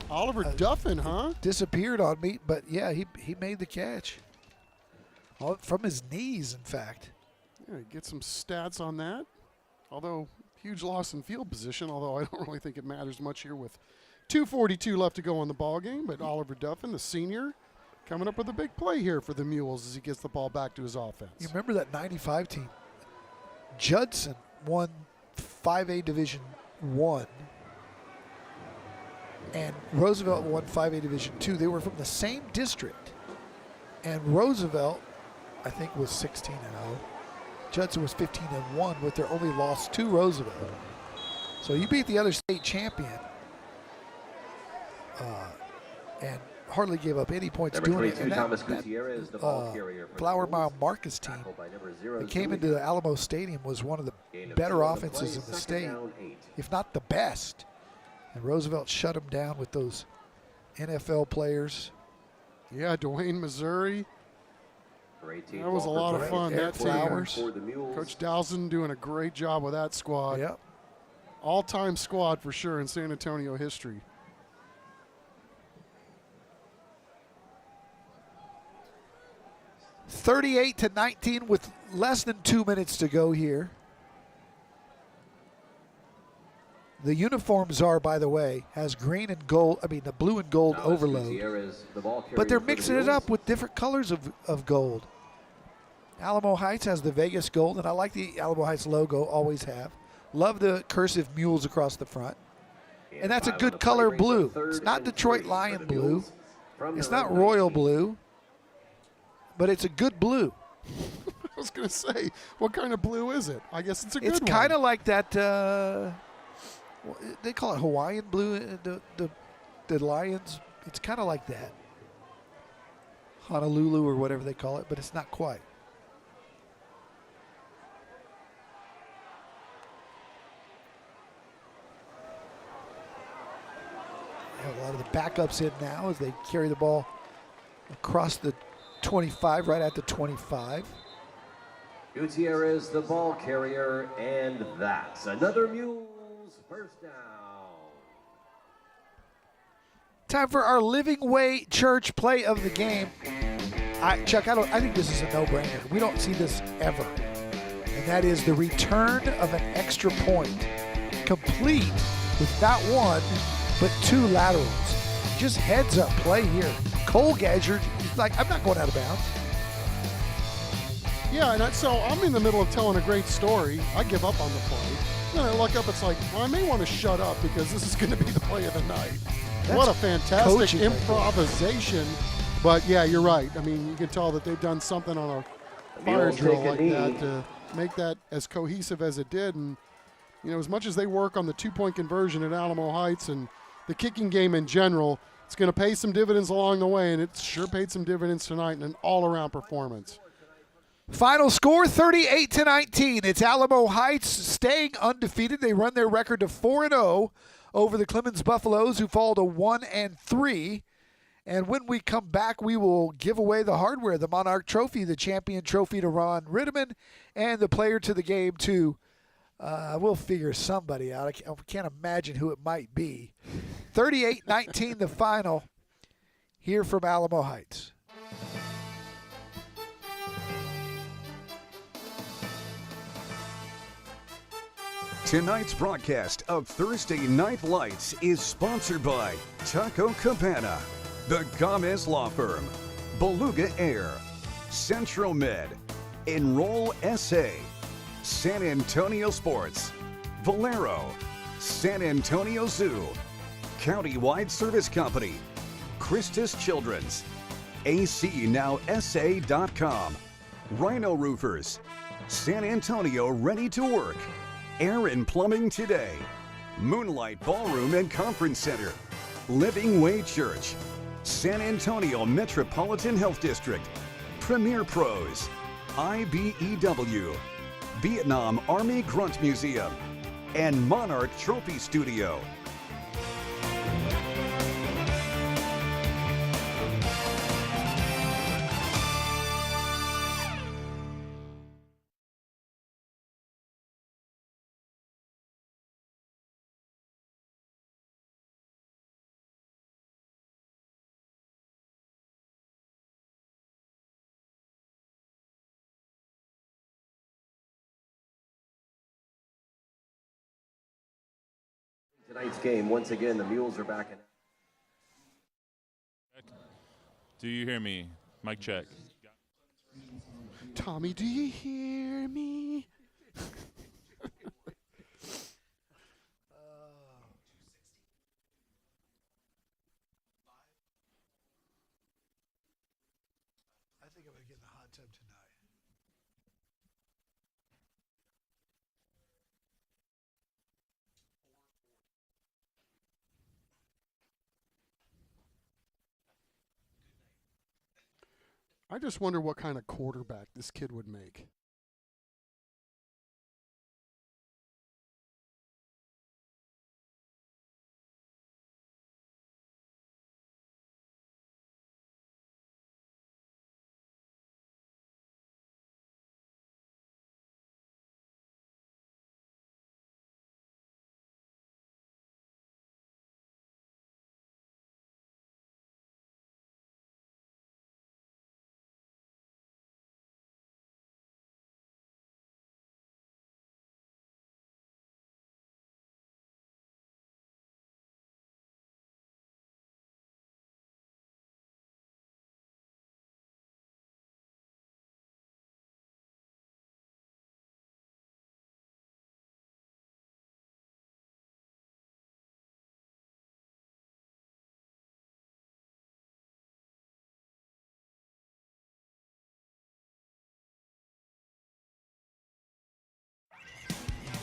Oliver Duffin, huh? Disappeared on me, but yeah, he made the catch. From his knees, in fact. Yeah, get some stats on that. Although, huge loss in field position, although I don't really think it matters much here with 2:42 left to go in the ball game. But Oliver Duffin, the senior, coming up with a big play here for the Mules as he gets the ball back to his offense. You remember that 95 team? Judson won 5A Division I, and Roosevelt won 5A Division II. They were from the same district, and Roosevelt, I think, was 16-0. Judson was 15-1 with their only loss to Roosevelt. So you beat the other state champion, and hardly gave up any points Number doing it. 22, And Thomas Gutierrez, the ball carrier for the Flower Mules. Mile Marcus team Tackled by number 0, that came Zuli. into the Alamo Stadium was one of the Gain of better 2 on the offenses play, in the 2nd state, down, 8. if not the best. And Roosevelt shut them down with those NFL players. Yeah, Dwayne, Missouri. For 18, That was a Walker lot of Bryant, fun, Eric that team. Flowers. for the Mules. Coach Dowson doing a great job with that squad. Yep. All-time squad for sure in San Antonio history. (38-19) with less than 2 minutes to go here. The uniforms are, by the way, has green and gold, the blue and gold Thomas overload. Gutierrez, the ball carrier But they're for the mixing it Mules. up with different colors of gold. Alamo Heights has the Vegas gold, and I like the Alamo Heights logo, always have. Love the cursive mules across the front. And that's a 5 on good the color play, brings blue. up 3rd It's not and Detroit 3 Lion for the blue. Mules from It's their not own royal 19. blue, but it's a good blue. I was going to say, what kind of blue is it? I guess it's a good It's one. kind of like that, they call it Hawaiian blue, the Lions. It's kind of like that. Honolulu or whatever they call it, but it's not quite. Have a lot of the backups in now as they carry the ball across the 25, right at the 25. Gutierrez, the ball carrier, and that's another Mules first down. Time for our Living Way Church play of the game. Chuck, I think this is a no-brainer. We don't see this ever. And that is the return of an extra point, complete with not one, but 2 laterals. Just heads up play here. Cole Gadger, he's like, I'm not going out of bounds. Yeah, and so I'm in the middle of telling a great story. I give up on the play. Then I look up, it's like, well, I may want to shut up because this is going to be the play of the night. What a fantastic coaching right there. improvisation. But, yeah, you're right. I mean, you can tell that they've done something on a fire Mules drill take a like knee. that to make that as cohesive as it did. And, you know, as much as they work on the 2-point conversion at Alamo Heights and the kicking game in general, it's going to pay some dividends along the way, and it sure paid some dividends tonight in an all-around performance. Final score, 38-19. It's Alamo Heights staying undefeated. They run their record to 4-0 over the Clemens Buffaloes, who fall to 1-3. And when we come back, we will give away the hardware, the Monarch Trophy, the champion trophy to Ron Ritteman, and the player to the game to, we'll figure somebody out. I can't imagine who it might be. 38-19 the final here from Alamo Heights. Tonight's broadcast of Thursday Night Lights is sponsored by Taco Cabana, the Gomez Law Firm, Beluga Air, Central Med, Enroll SA, San Antonio Sports, Valero, San Antonio Zoo, Countywide Service Company, Christus Children's, ACNowSA.com, Rhino Roofers, San Antonio Ready to Work, Aaron Plumbing Today, Moonlight Ballroom and Conference Center, Living Way Church, San Antonio Metropolitan Health District, Premier Pros, IBEW, Vietnam Army Grunt Museum, and Monarch Trophy Studio. Tonight's game, once again, the Mules are back in. Do you hear me? Mic check. Tommy, do you hear me? I think I'm going to get in the hot tub tonight. I just wonder what kind of quarterback this kid would make.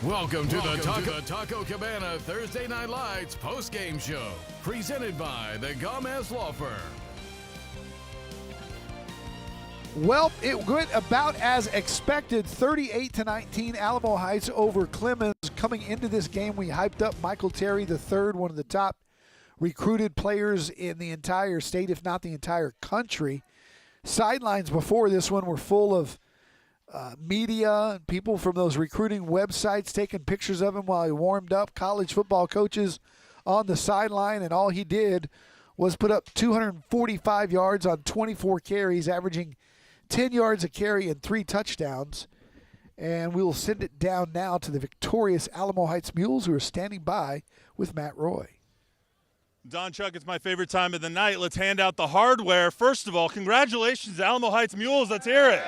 Welcome to the Taco Cabana Thursday Night Lights post-game show, presented by the Gomez Law Firm. Well, it went about as expected, 38-19, Alamo Heights over Clemens. Coming into this game, we hyped up Michael Terry III, one of the top recruited players in the entire state, if not the entire country. Sidelines before this one were full of media and people from those recruiting websites taking pictures of him while he warmed up, college football coaches on the sideline, and all he did was put up 245 yards on 24 carries, averaging 10 yards a carry and 3 touchdowns. And we will send it down now to the victorious Alamo Heights Mules, who are standing by with Matt Roy. Don Chuck, it's my favorite time of the night. Let's hand out the hardware. First of all, congratulations, Alamo Heights Mules. Let's hear it.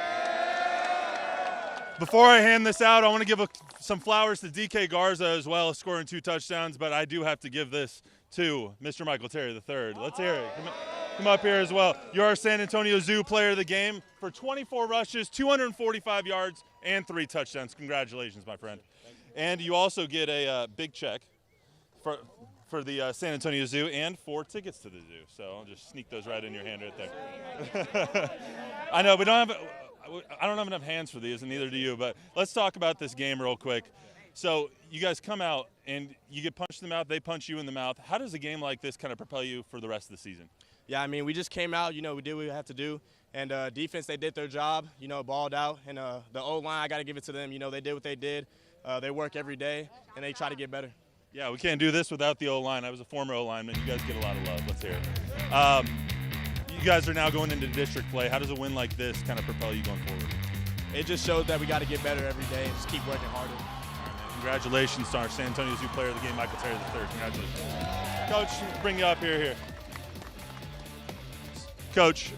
Before I hand this out, I want to give some flowers to DK Garza as well, scoring 2 touchdowns, but I do have to give this to Mr. Michael Terry III. Let's hear it. Come up here as well. You're our San Antonio Zoo player of the game for 24 rushes, 245 yards, and 3 touchdowns. Congratulations, my friend. And you also get a big check for the San Antonio Zoo and 4 tickets to the zoo. So I'll just sneak those right in your hand right there. I know, but I don't have enough hands for these, and neither do you, but let's talk about this game real quick. So you guys come out, and you get punched in the mouth, they punch you in the mouth. How does a game like this kind of propel you for the rest of the season? Yeah, I mean, we just came out, we did what we have to do, and defense, they did their job, balled out, and the O-line, I got to give it to them. They did what they did. They work every day, and they try to get better. Yeah, we can't do this without the O-line. I was a former O-lineman. You guys get a lot of love. Let's hear it. You guys are now going into district play. How does a win like this kind of propel you going forward? It just shows that we got to get better every day and just keep working harder. Congratulations to our San Antonio Zoo Player of the Game, Michael Terry III. Congratulations. Coach, bring you up here. Coach,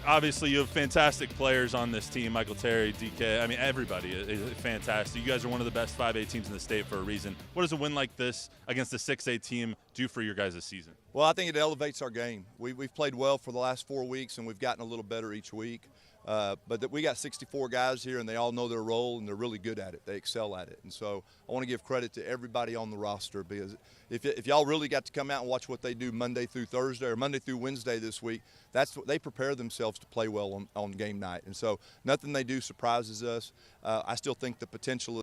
obviously you have fantastic players on this team, Michael Terry, DK. I mean, everybody is fantastic. You guys are one of the best 5A teams in the state for a reason. What does a win like this against a 6A team do for your guys' season? Well, I think it elevates our game. We've played well for the last 4 weeks, and we've gotten a little better each week. But we got 64 guys here, and they all know their role, and they're really good at it. They excel at it. And so I want to give credit to everybody on the roster, because if y'all really got to come out and watch what they do Monday through Thursday or Monday through Wednesday this week, that's what they prepare themselves to play well on game night. And so nothing they do surprises us. I still think the potential